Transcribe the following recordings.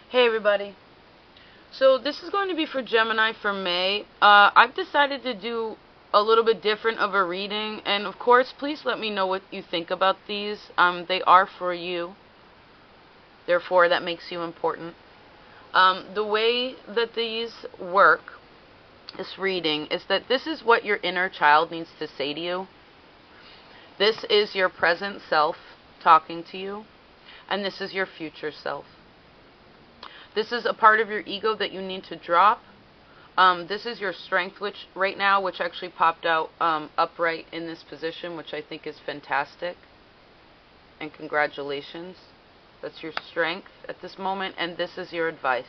Hey everybody. So this is going to be for Gemini for May. I've decided to do a little bit different of a reading, and of course, please let me know what you think about these. They are for you. Therefore, that makes you important. The way that these work, this reading, is that this is what your inner child needs to say to you. This is your present self talking to you, and this is your future self. This is a part of your ego that you need to drop. This is your strength, which right now, which actually popped out upright in this position, which I think is fantastic. And congratulations. That's your strength at this moment, and this is your advice.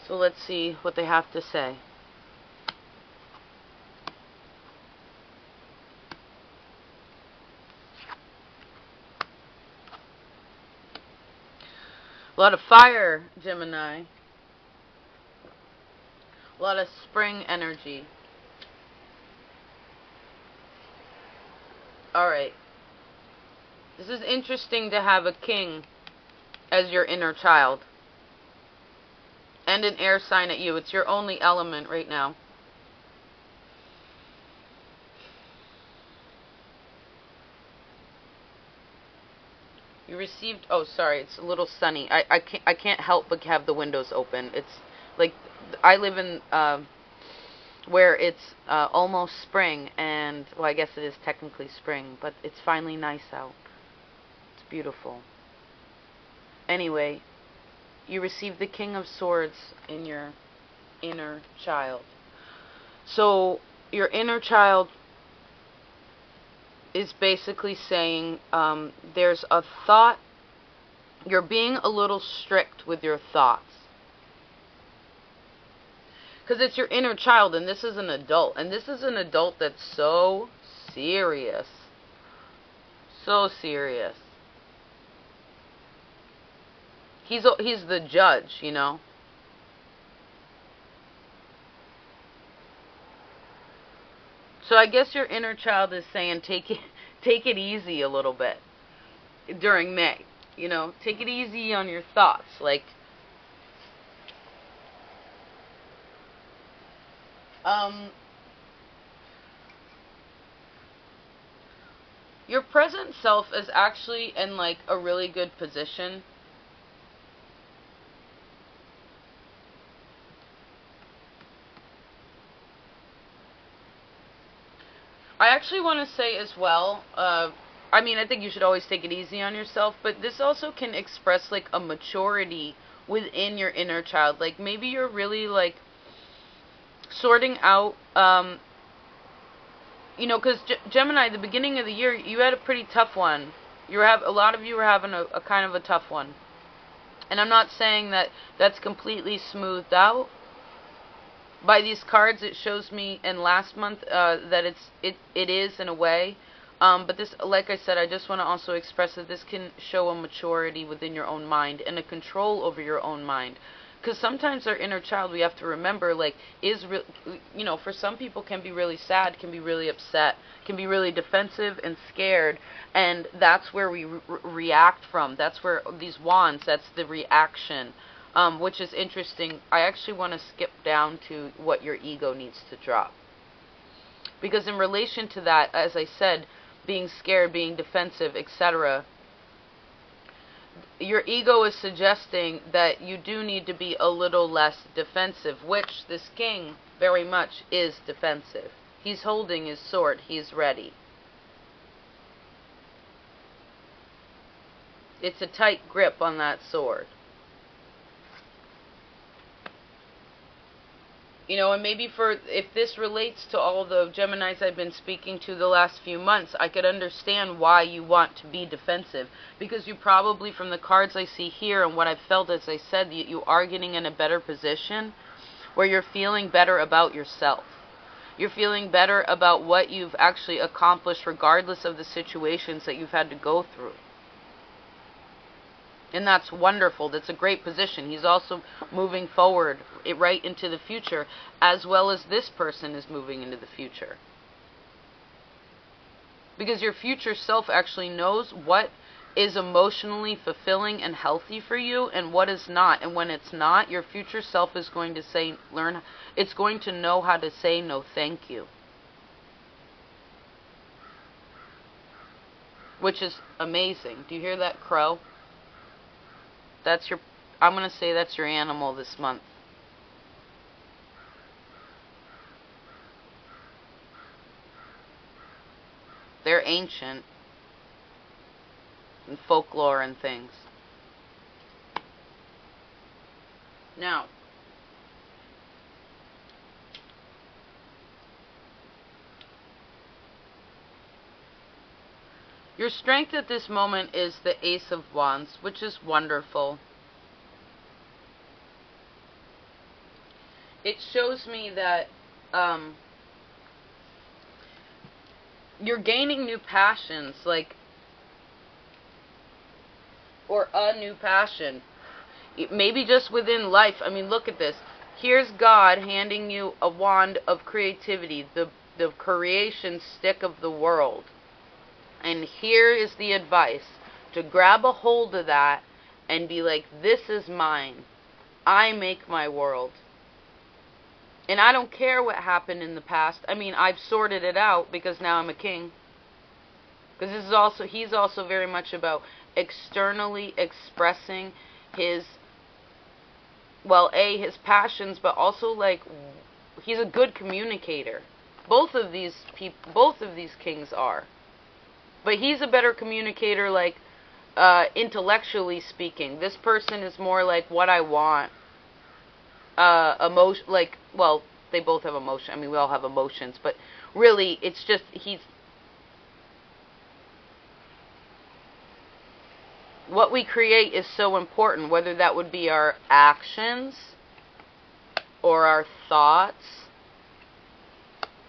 So let's see what they have to say. A lot of fire, Gemini. A lot of spring energy. Alright. This is interesting to have a king as your inner child. And an air sign at you. It's your only element right now. You received, oh sorry, it's a little sunny. I can't help but have the windows open. It's like, I live in where it's almost spring, and well, I guess it is technically spring, but it's finally nice out. It's beautiful. Anyway, you received the King of Swords in your inner child. So your inner child is basically saying there's a thought, you're being a little strict with your thoughts. Because it's your inner child, and this is an adult. And this is an adult that's so serious. So serious. He's the judge, you know. So I guess your inner child is saying take it easy a little bit during May. You know, take it easy on your thoughts. Like, your present self is actually in like a really good position. I actually want to say as well, I mean, I think you should always take it easy on yourself, but this also can express like a maturity within your inner child. Like maybe you're really like sorting out, you know, because Gemini, the beginning of the year, you had a pretty tough one. A lot of you were having a kind of a tough one. And I'm not saying that that's completely smoothed out. By these cards, it shows me in last month that it is in a way. But this, like I said, I just want to also express that this can show a maturity within your own mind and a control over your own mind. Because sometimes our inner child, we have to remember, like, you know, for some people can be really sad, can be really upset, can be really defensive and scared. And that's where we react from. That's where these wands, that's the reaction. Which is interesting. I actually want to skip down to what your ego needs to drop. Because in relation to that, as I said, being scared, being defensive, etc., your ego is suggesting that you do need to be a little less defensive, which this king very much is defensive. He's holding his sword. He's ready. It's a tight grip on that sword. You know, and maybe if this relates to all the Geminis I've been speaking to the last few months, I could understand why you want to be defensive. Because you probably, from the cards I see here and what I've felt, as I said, you are getting in a better position where you're feeling better about yourself. You're feeling better about what you've actually accomplished regardless of the situations that you've had to go through. And that's wonderful. That's a great position. He's also moving forward right into the future, as well as this person is moving into the future. Because your future self actually knows what is emotionally fulfilling and healthy for you and what is not. And when it's not, your future self is going to it's going to know how to say no thank you. Which is amazing. Do you hear that, crow? I'm going to say that's your animal this month. They're ancient and folklore and things. Now, your strength at this moment is the Ace of Wands, which is wonderful. It shows me that you're gaining new passions, or a new passion. Maybe just within life. I mean, look at this. Here's God handing you a wand of creativity, the creation stick of the world. And here is the advice, to grab a hold of that and be like, this is mine. I make my world. And I don't care what happened in the past. I mean, I've sorted it out because now I'm a king. Because he's also very much about externally expressing his passions, but also he's a good communicator. Both of these kings are. But he's a better communicator, intellectually speaking. This person is more like what I want. Emotion, they both have emotion. I mean, we all have emotions, but really, it's just what we create is so important, whether that would be our actions, or our thoughts,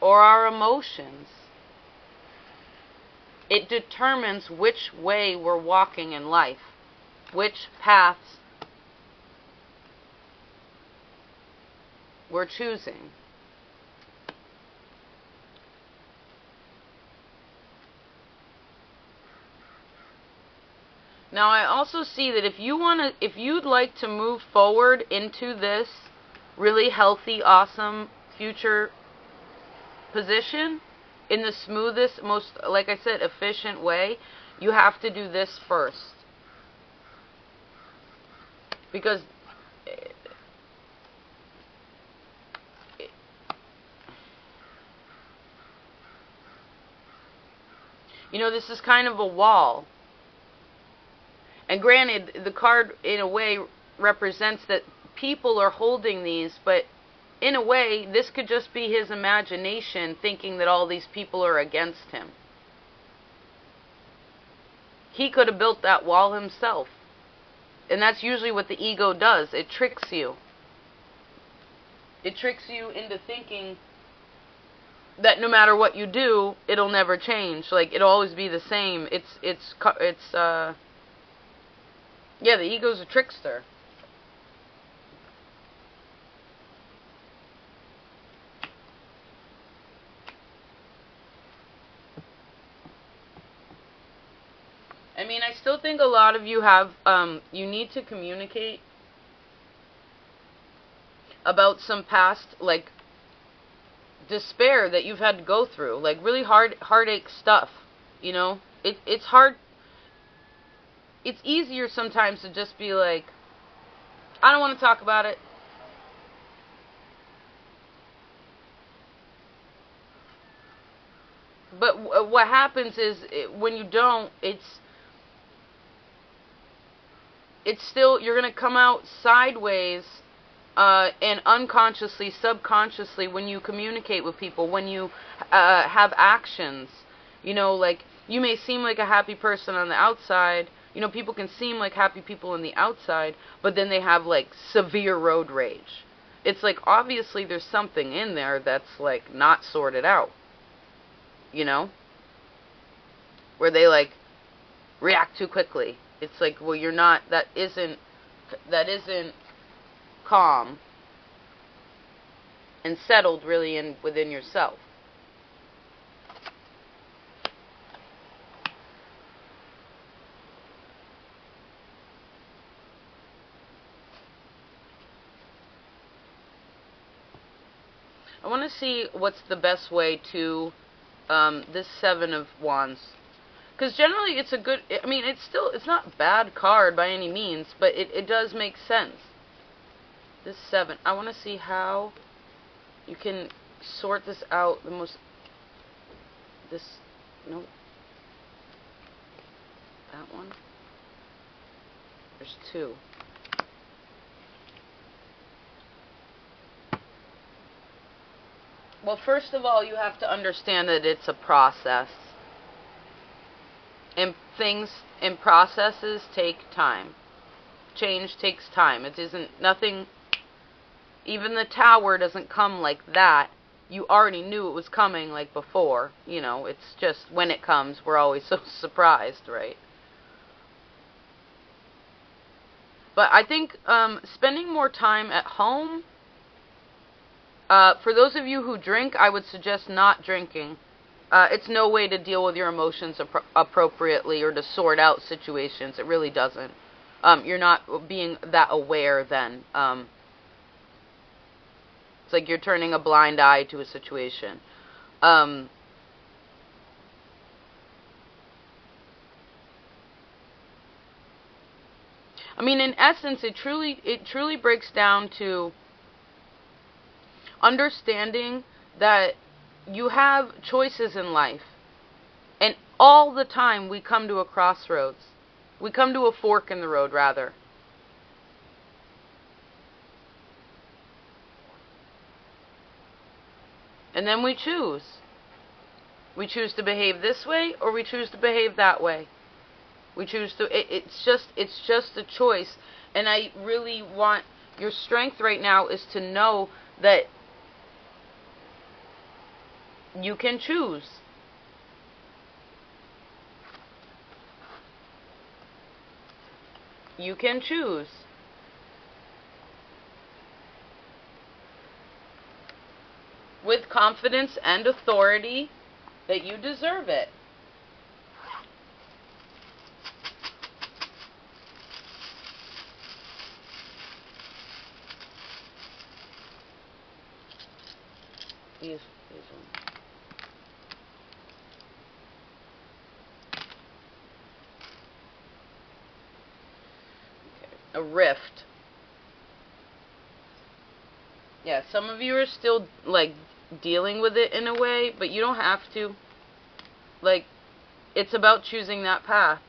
or our emotions. It determines which way we're walking in life, which paths we're choosing. Now I also see that if you'd like to move forward into this really healthy, awesome future position in the smoothest, most, like I said, efficient way, you have to do this first. Because this is kind of a wall. And granted, the card, in a way, represents that people are holding these, but in a way, this could just be his imagination thinking that all these people are against him. He could have built that wall himself. And that's usually what the ego does. It tricks you. It tricks you into thinking that no matter what you do, it'll never change. It'll always be the same. Yeah, the ego's a trickster. I mean, I still think a lot of you have, you need to communicate about some past, despair that you've had to go through. Really heartache stuff, It's hard. It's easier sometimes to just be like, I don't want to talk about it. But what happens is, when you don't, it's still, you're going to come out sideways, and unconsciously, subconsciously, when you communicate with people, when you have actions. You may seem like a happy person on the outside. People can seem like happy people on the outside, but then they have, severe road rage. It's obviously there's something in there that's, not sorted out. Where they, react too quickly. It's well, you're not, that isn't calm and settled really within yourself. I want to see what's the best way to this Seven of Wands. Because generally it's a good, I mean, it's not a bad card by any means, but it does make sense. This 7. I want to see how you can sort this out the most, no, that one. There's 2. Well, first of all, you have to understand that it's a process. And things and processes take time. Change takes time. It isn't nothing. Even the tower doesn't come like that. You already knew it was coming like before. You know, it's just when it comes, we're always so surprised, right? But I think spending more time at home, for those of you who drink, I would suggest not drinking. It's no way to deal with your emotions appropriately or to sort out situations. It really doesn't. You're not being that aware then. It's like you're turning a blind eye to a situation. I mean, in essence, it truly breaks down to understanding that you have choices in life. And all the time we come to a crossroads. We come to a fork in the road, rather. And then we choose. We choose to behave this way, or we choose to behave that way. We choose to, it's just a choice. And I really want, your strength right now is to know that you can choose. You can choose. With confidence and authority that you deserve it. These ones. A rift. Yeah, some of you are still, like, dealing with it in a way, but you don't have to. Like, it's about choosing that path.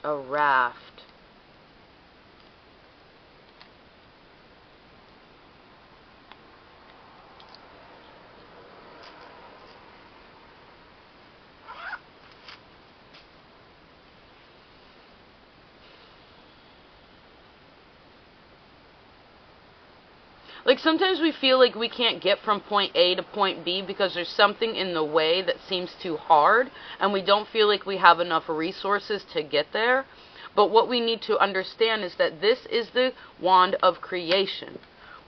A raft. Like, sometimes we feel like we can't get from point A to point B because there's something in the way that seems too hard, and we don't feel like we have enough resources to get there. But what we need to understand is that this is the wand of creation.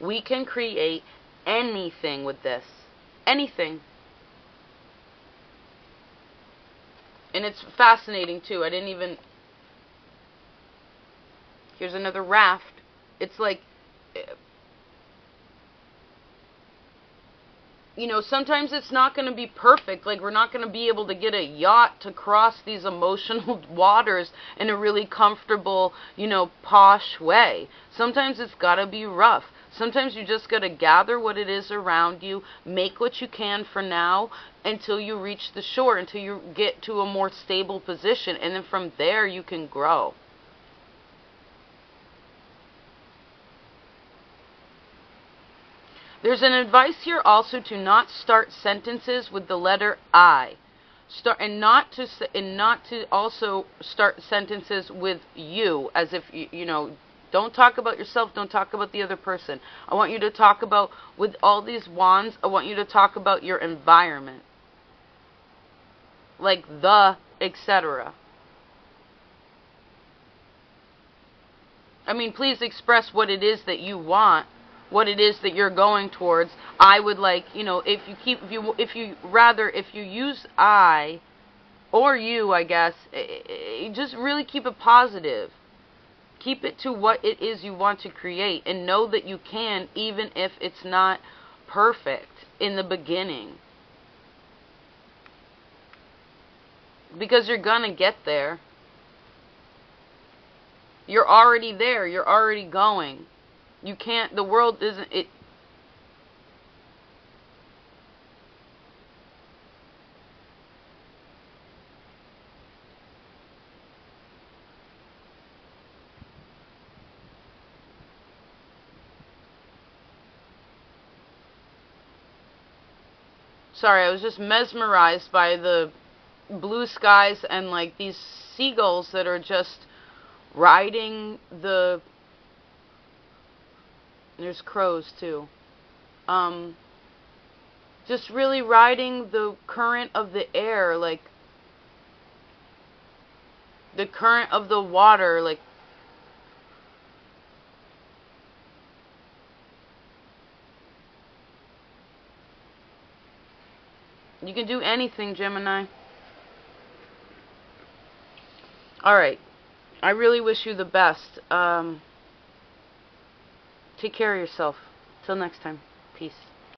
We can create anything with this. Anything. And it's fascinating, too. I didn't even... Here's another raft. It's like... You know, sometimes it's not going to be perfect. Like, we're not going to be able to get a yacht to cross these emotional waters in a really comfortable, you know, posh way. Sometimes it's got to be rough. Sometimes you just got to gather what it is around you, make what you can for now until you reach the shore, until you get to a more stable position. And then from there, you can grow. There's an advice here also to not start sentences with the letter I. Not to also start sentences with you, as if you know, don't talk about yourself, don't talk about the other person. I want you to talk about, with all these wands, I want you to talk about your environment. Like the, etc. I mean, please express what it is that you want, what it is that you're going towards. I would like, you know, if you use I or you, I guess, just really keep it positive. Keep it to what it is you want to create, and know that you can, even if it's not perfect in the beginning. Because you're gonna get there. You're already there. You're already going. You can't, the world isn't, it. Sorry, I was just mesmerized by the blue skies and like these seagulls that are just riding the, there's crows too, just really riding the current of the air, like the current of the water, like you can do anything, Gemini. Alright, I really wish you the best. Take care of yourself. Till next time. Peace.